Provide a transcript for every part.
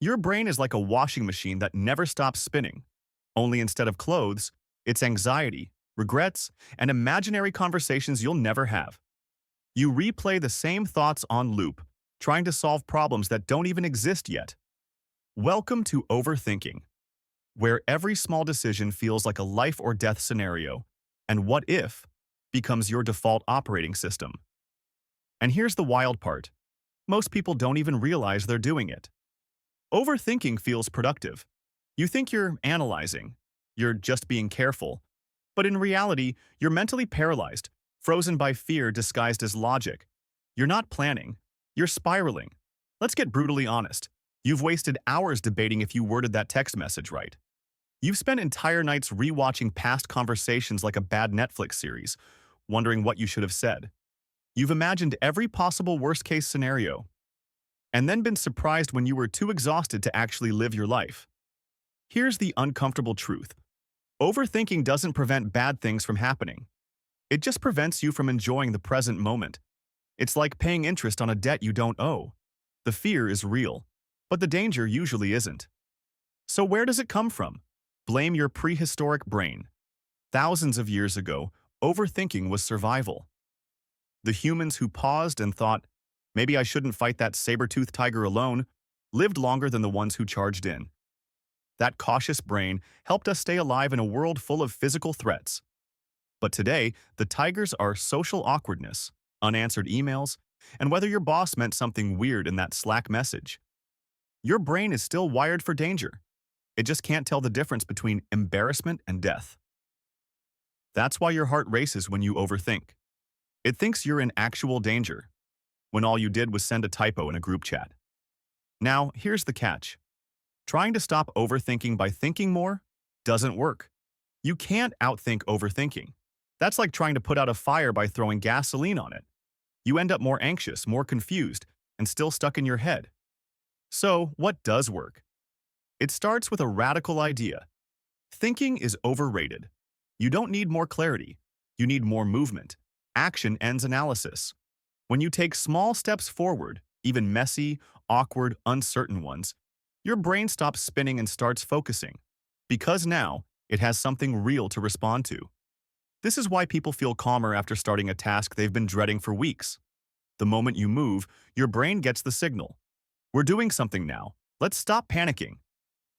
Your brain is like a washing machine that never stops spinning. Only instead of clothes, it's anxiety, regrets, and imaginary conversations you'll never have. You replay the same thoughts on loop, trying to solve problems that don't even exist yet. Welcome to Overthinking, where every small decision feels like a life or death scenario, and what if becomes your default operating system. And here's the wild part. Most people don't even realize they're doing it. Overthinking feels productive. You think you're analyzing, you're just being careful, but in reality, you're mentally paralyzed, frozen by fear disguised as logic. You're not planning, you're spiraling. Let's get brutally honest. You've wasted hours debating if you worded that text message right. You've spent entire nights rewatching past conversations like a bad Netflix series, wondering what you should have said. You've imagined every possible worst-case scenario, and then been surprised when you were too exhausted to actually live your life. Here's the uncomfortable truth. Overthinking doesn't prevent bad things from happening. It just prevents you from enjoying the present moment. It's like paying interest on a debt you don't owe. The fear is real, but the danger usually isn't. So where does it come from? Blame your prehistoric brain. Thousands of years ago, overthinking was survival. The humans who paused and thought, maybe I shouldn't fight that saber-toothed tiger alone, lived longer than the ones who charged in. That cautious brain helped us stay alive in a world full of physical threats. But today, the tigers are social awkwardness, unanswered emails, and whether your boss meant something weird in that Slack message. Your brain is still wired for danger. It just can't tell the difference between embarrassment and death. That's why your heart races when you overthink. It thinks you're in actual danger, when all you did was send a typo in a group chat. Now, here's the catch. Trying to stop overthinking by thinking more doesn't work. You can't outthink overthinking. That's like trying to put out a fire by throwing gasoline on it. You end up more anxious, more confused, and still stuck in your head. So, what does work? It starts with a radical idea. Thinking is overrated. You don't need more clarity. You need more movement. Action ends analysis. When you take small steps forward, even messy, awkward, uncertain ones, your brain stops spinning and starts focusing, because now it has something real to respond to. This is why people feel calmer after starting a task they've been dreading for weeks. The moment you move, your brain gets the signal. We're doing something now. Let's stop panicking.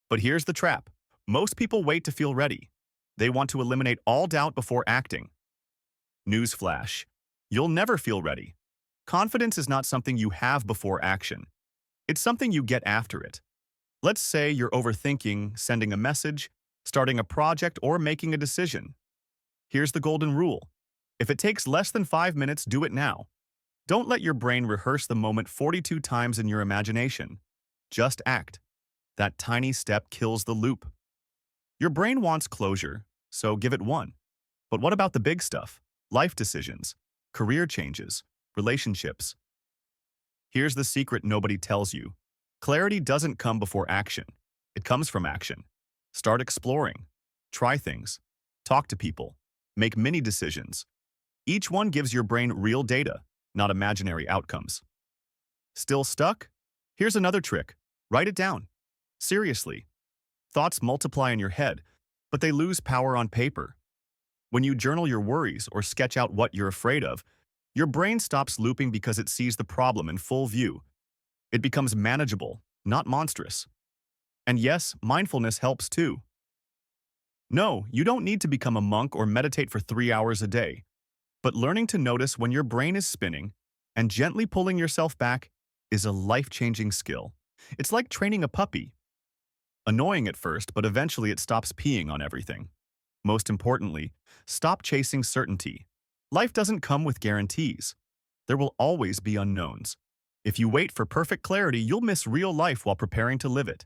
But here's the trap. Most people wait to feel ready. They want to eliminate all doubt before acting. Newsflash. You'll never feel ready. Confidence is not something you have before action. It's something you get after it. Let's say you're overthinking sending a message, starting a project, or making a decision. Here's the golden rule. If it takes less than 5 minutes, do it now. Don't let your brain rehearse the moment 42 times in your imagination. Just act. That tiny step kills the loop. Your brain wants closure, so give it one. But what about the big stuff? Life decisions, career changes, relationships. Here's the secret nobody tells you. Clarity doesn't come before action. It comes from action. Start exploring. Try things. Talk to people. Make mini decisions. Each one gives your brain real data, not imaginary outcomes. Still stuck? Here's another trick. Write it down. Seriously. Thoughts multiply in your head, but they lose power on paper. When you journal your worries or sketch out what you're afraid of, your brain stops looping because it sees the problem in full view. It becomes manageable, not monstrous. And yes, mindfulness helps too. No, you don't need to become a monk or meditate for 3 hours a day. But learning to notice when your brain is spinning and gently pulling yourself back is a life-changing skill. It's like training a puppy. Annoying at first, but eventually it stops peeing on everything. Most importantly, stop chasing certainty. Life doesn't come with guarantees. There will always be unknowns. If you wait for perfect clarity, you'll miss real life while preparing to live it.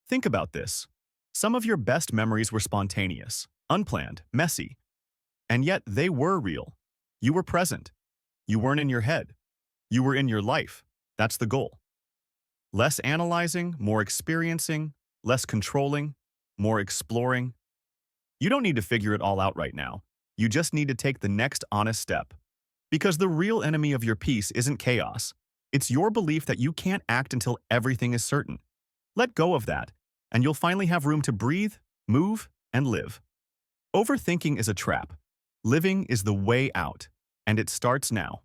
Think about this. Some of your best memories were spontaneous, unplanned, messy. And yet they were real. You were present. You weren't in your head. You were in your life. That's the goal. Less analyzing, more experiencing, less controlling, more exploring. You don't need to figure it all out right now. You just need to take the next honest step. Because the real enemy of your peace isn't chaos. It's your belief that you can't act until everything is certain. Let go of that, and you'll finally have room to breathe, move, and live. Overthinking is a trap. Living is the way out, and it starts now.